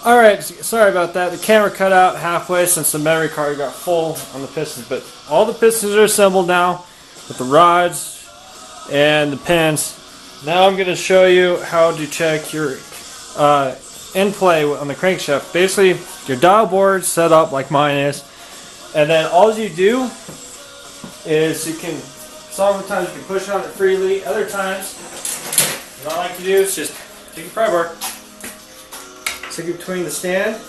Alright, sorry about that. The camera cut out halfway since the memory card got full on the pistons, but all the pistons are assembled now with the rods and the pins. Now I'm going to show you how to check your in play on the crankshaft. Basically, your dial board set up like mine is, and then all you do is some of the times you can push on it freely, other times what I like to do is just take a pry bar, stick it between the stand,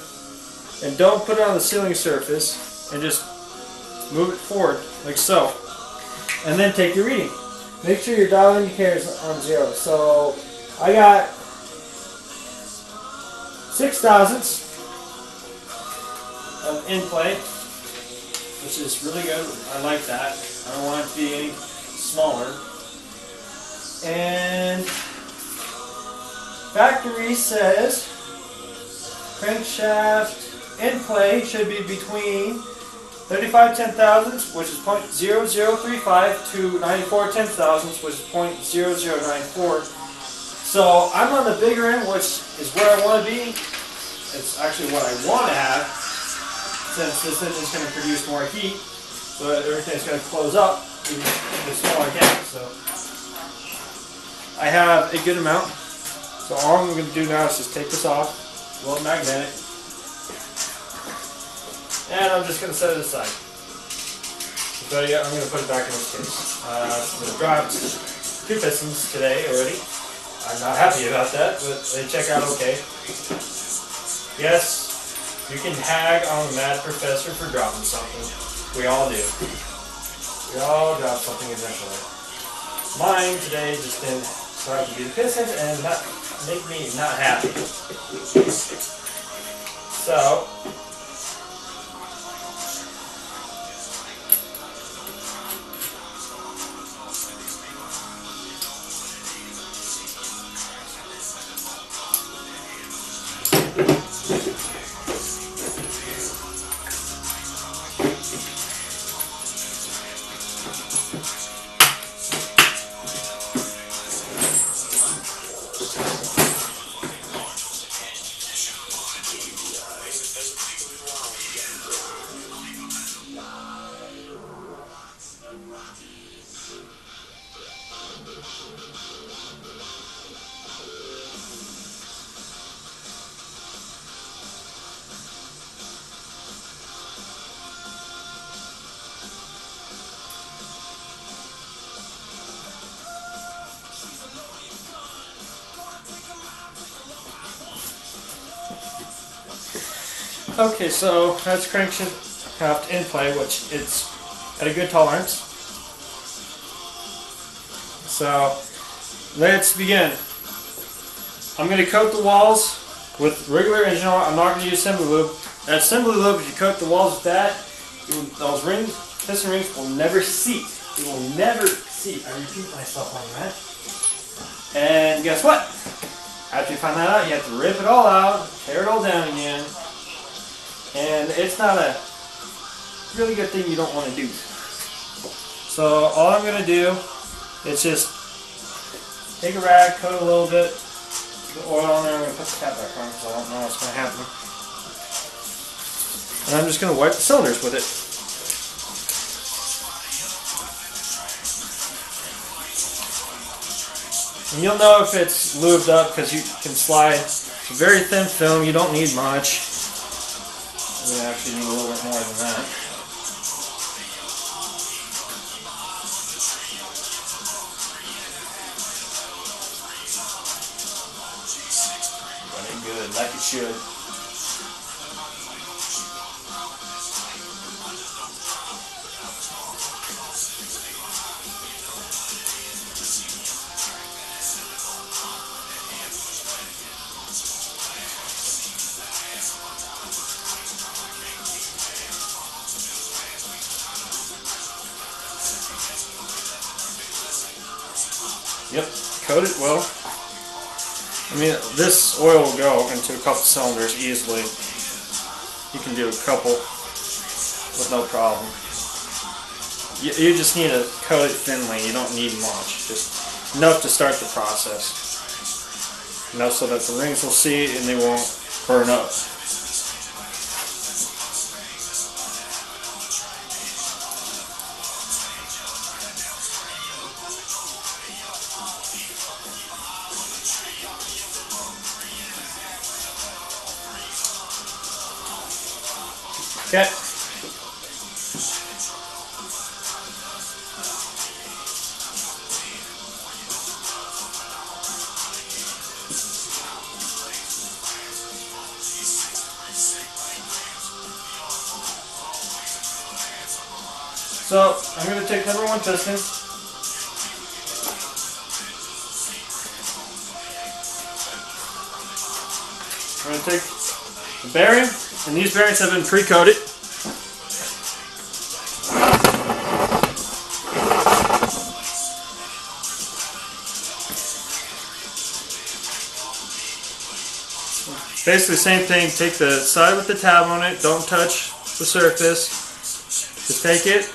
and don't put it on the sealing surface, and just move it forward like so, and then take your reading. Make sure your dial indicator is on 0. So I got 6 thousandths of in play, which is really good. I like that. I don't want it to be any smaller. And factory says crankshaft in play should be between 35 10,000ths, which is 0.0035, to 94 10,000ths, which is 0.0094. So I'm on the bigger end, which is where I want to be. It's actually what I want to have, since this engine is going to produce more heat, so everything's going to close up even the smaller gap. So I have a good amount. So all I'm going to do now is just take this off, a little magnetic, and I'm just going to set it aside. So yeah, I'm going to put it back in this case. I'm dropped 2 pistons today already. I'm not happy about that, but they check out okay. Yes, you can hag on the mad professor for dropping something. We all do. We all drop something eventually. Mine today just didn't start to be the pistons and not make me not happy. So okay, so that's crankshaft in play, which it's at a good tolerance. So let's begin. I'm going to coat the walls with regular engine oil. I'm not going to use assembly lube. That assembly lube, if you coat the walls with that, those rings, piston rings, will never seat. It will never seat. I repeat myself on that. And guess what? After you find that out, you have to rip it all out, tear it all down again. And it's not a really good thing you don't want to do. So all I'm going to do is just take a rag, coat it a little bit, the oil on there. I'm going to put the cap back on because I don't know what's going to happen. And I'm just going to wipe the cylinders with it. And you'll know if it's lubed up because you can slide. It's a very thin film. You don't need much. We actually need a little bit more than that. Running good, like it should. Yep, coat it well. I mean, this oil will go into a couple cylinders easily. You can do a couple with no problem. You just need to coat it thinly. You don't need much. Just enough to start the process. Enough so that the rings will see it and they won't burn up. Okay. So I'm going to take number 1 piston. I'm going to take the bearing, and these bearings have been pre-coated. Basically same thing, take the side with the tab on it, don't touch the surface, just take it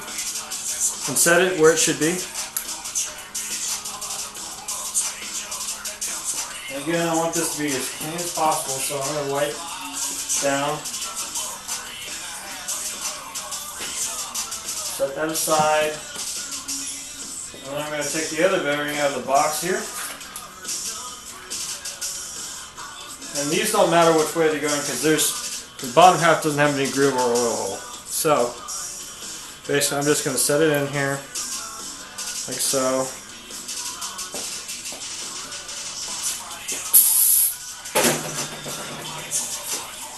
and set it where it should be. And again, I want this to be as clean as possible, so I'm going to wipe down, set that aside, and then I'm going to take the other bearing out of the box here. And these don't matter which way they're going because the bottom half doesn't have any groove or oil hole. So basically I'm just going to set it in here like so.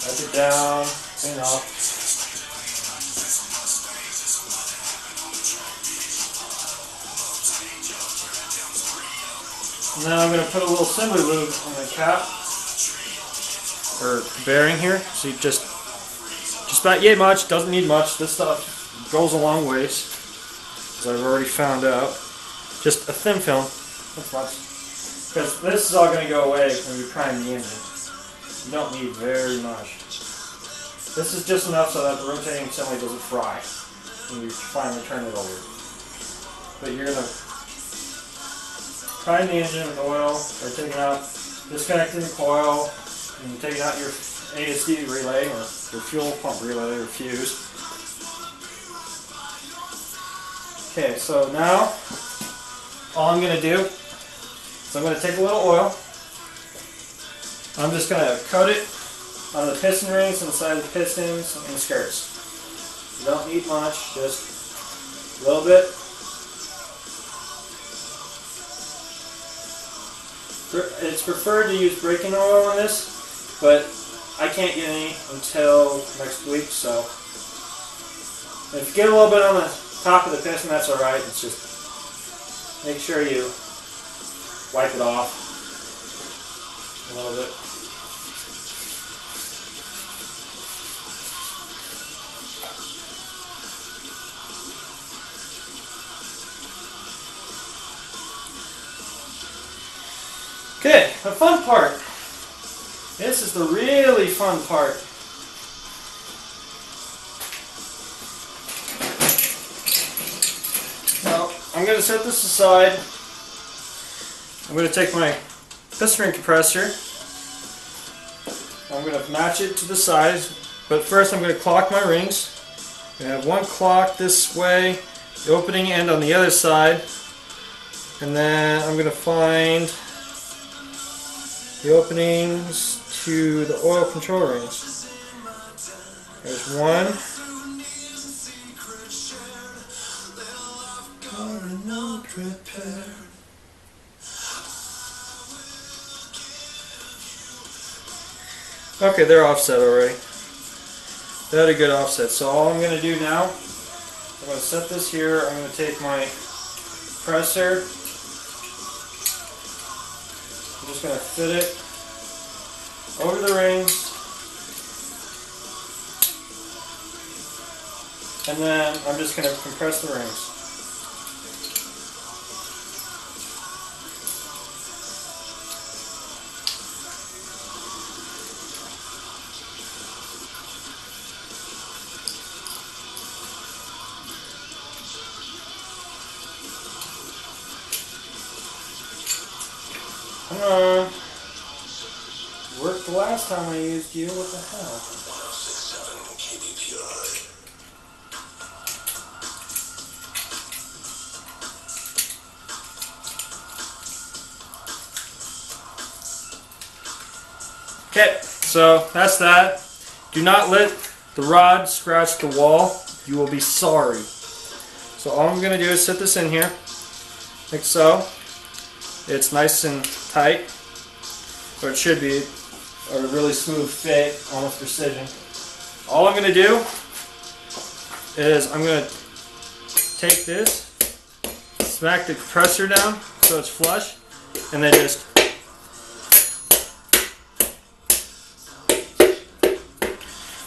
Wipe it down, clean off. And then I'm going to put a little assembly lube on the cap. Or bearing here, so you just about yay much, doesn't need much. This stuff goes a long ways, as I've already found out. Just a thin film, that's much. Because this is all going to go away when we prime the engine. You don't need very much. This is just enough so that the rotating assembly doesn't fry when you finally turn it over. But you're going to prime the engine with oil, or taking out, disconnecting the coil, and taking out your ASD relay or your fuel pump relay or fuse. Okay, so now all I'm going to do is I'm going to take a little oil. I'm just going to coat it on the piston rings and the side of the pistons and the skirts. You don't need much, just a little bit. It's preferred to use braking oil on this, but I can't get any until next week, so if you get a little bit on the top of the piston, that's alright. It's just make sure you wipe it off a little bit. Okay, the fun part. This is the really fun part. Now, I'm going to set this aside. I'm going to take my piston ring compressor. I'm going to match it to the side, but first I'm going to clock my rings. I have one clock this way, the opening end on the other side, and then I'm going to find the openings to the oil control rings. There's one. Okay, they're offset already. They had a good offset. So all I'm going to do now, I'm going to set this here. I'm going to take my compressor. I'm just going to fit it over the rings, and then I'm just going to compress the rings. Come on. Work the last time I used you. What the hell? Okay, so that's that. Do not let the rod scratch the wall. You will be sorry. So all I'm going to do is set this in here, like so. It's nice and tight, or it should be, or a really smooth fit, almost precision. All I'm going to do is I'm going to take this, smack the compressor down so it's flush, and then just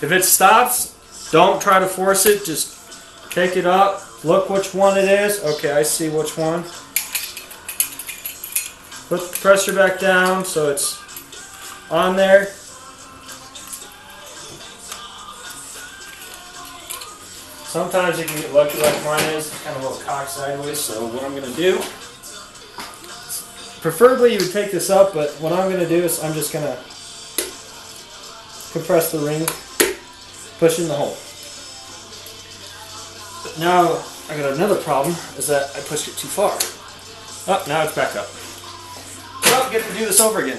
if it stops, don't try to force it, just pick it up, look which one it is. Okay, I see which one. Put the compressor back down so it's on there. Sometimes you can get lucky like mine is, it's kind of a little cocked sideways, so what I'm going to do, preferably you would take this up, but what I'm going to do is I'm just going to compress the ring, push in the hole. But now I got another problem, is that I pushed it too far. Oh, now it's back up. Well, get to do this over again.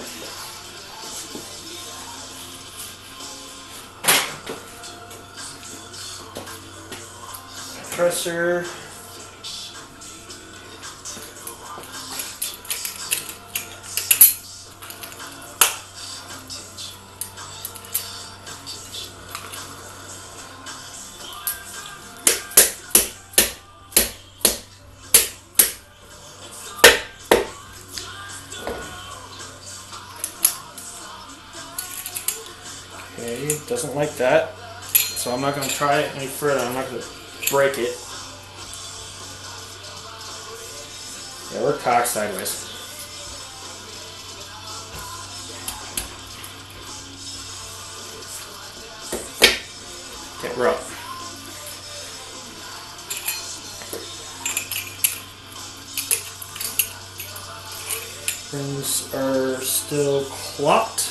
Compressor. Okay, it doesn't like that, so I'm not going to try it any further. I'm not going to break it. Yeah, we're cocked sideways. Okay, we're up. Rings are still clocked,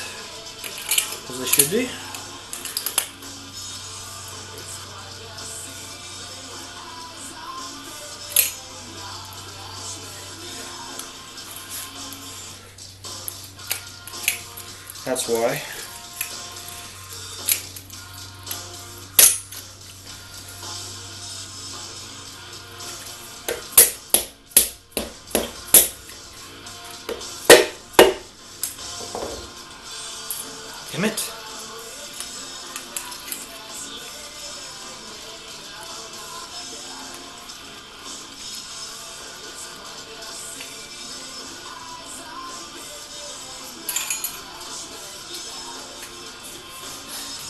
as they should be. That's why. Damn it.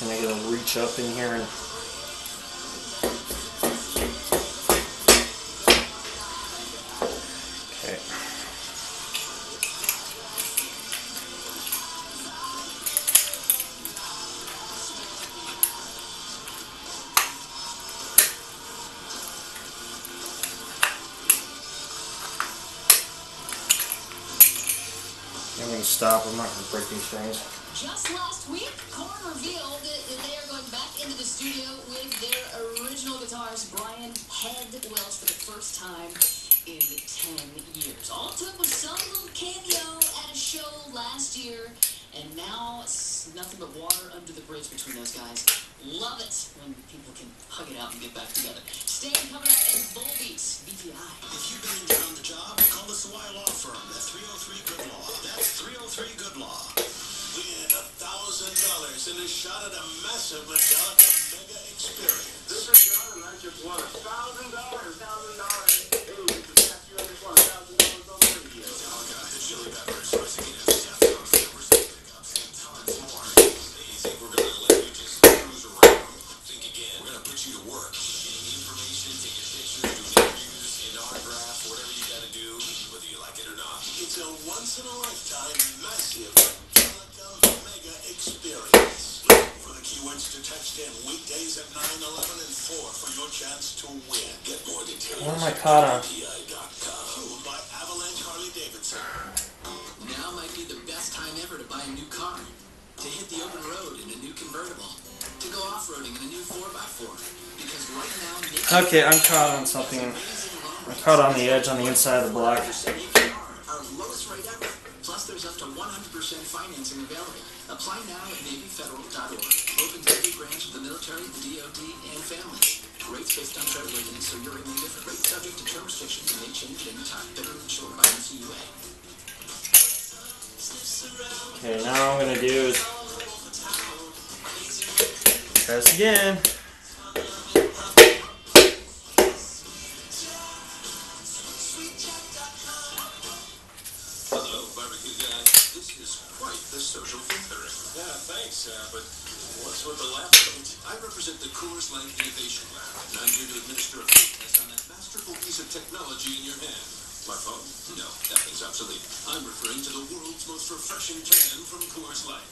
And I gotta reach up in here and okay. I'm gonna stop. I'm not gonna break these things. Just last week, Korn revealed that they are going back into the studio with their original guitarist, Brian Head Welch, for the first time in 10 years. All it took was some little cameo at a show last year, and now it's nothing but water under the bridge between those guys. Love it when people can hug it out and get back together. Staying coming up in Volbeat, BTI. If you've been injured on the job, call the Sawyer Law Firm at 303 Good Law. That's 303 Good Law. Win $1,000 and a shot at a massive Metallica mega experience. This is John, and I just won $1,000. Hey, it's a catch you ever won $1,000 on the radio. Metallica, the chili peppers, rising in Deftones, numbers, pickups, and tons more. You think we're gonna let you just cruise around? Think again. We're gonna put you to work. Getting information, taking pictures, doing interviews, and autographs, whatever you gotta do, whether you like it or not. It's a once-in-a-lifetime, massive mega experience. Look for the keywords to touchdown weekdays at 9, 11, and 4 for your chance to win. Get more details. What am I caught on? PI.com. Fueled by Avalanche Harley Davidson. Now might be the best time ever to buy a new car. To hit the open road in a new convertible. To go off-roading in a new 4x4. Because right now, Okay, I'm caught on something. I'm caught on the edge on the inside of the block. our lowest rate ever. Plus, there's up to 100% financing available. Apply now at NavyFederal.org. Open to every branch of the military, the DoD, and families. Rates based on credit worthiness, so you're immune. Rates subject to term restrictions and may change at any time. Federally insured by NCUA. Okay, now what I'm gonna do is try this again. Hello, barbecue guy. This is quite the social filtering. Yeah, thanks, but what's with the lab? I represent the Coors Light Innovation Lab, and I'm here to administer a food test on that masterful piece of technology in your hand. My phone? No, that thing's obsolete. I'm referring to the world's most refreshing can from Coors Light.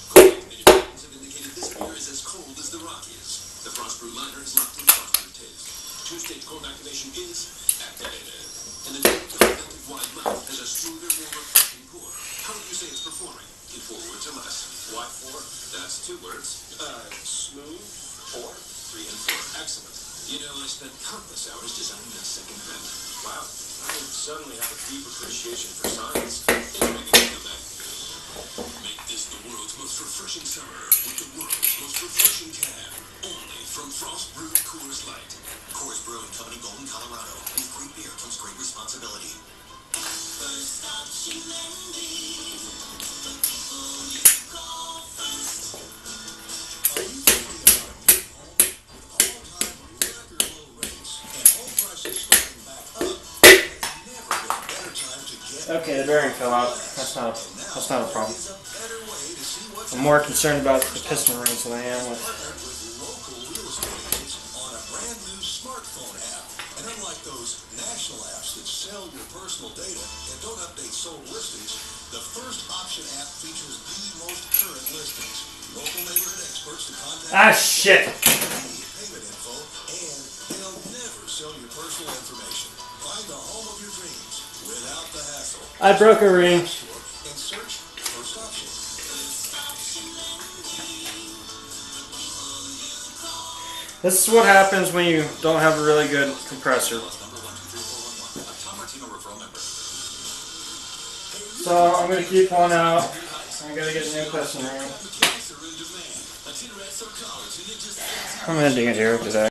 Coors manufacturers have indicated this beer is as cold as the Rockies. The frost brew liner is locked in frost brew taste. Two-stage cold activation is activated. And the new fermented wide mouth has a smoother, more refreshing pour. How would you say it's performing? In 4 words or less. Why 4? That's 2 words. Smooth? 4? 3 and 4. Excellent. You know, I spent countless hours designing that second pen. Wow. I suddenly have a deep appreciation for science. It's making me come back. Make this the world's most refreshing summer with the world's most refreshing can. Only from Frost Brewed Coors Light. Coors Brewing Company, Golden, Colorado. With great beer comes great responsibility. First option lending. The people you call first. Are you thinking about a new home with all-time record low rates and home prices starting back up? There's never been a better time to get. Okay, the bearing fell out. That's not a problem. I'm more concerned about the piston rings than I am with. With local real estate agents on a brand new smartphone app. And unlike those national apps that sell your personal data and don't update sold listings, the First Option app features the most current listings, local neighborhood experts to contact. Ah, shit! Payment info, and they'll never sell your personal information. Find the home of your dreams without the hassle. I broke a ring. And search First Option. This is what happens when you don't have a really good compressor. So I'm going to keep one out. I'm going to get a new piston ring. I'm going to do it here today.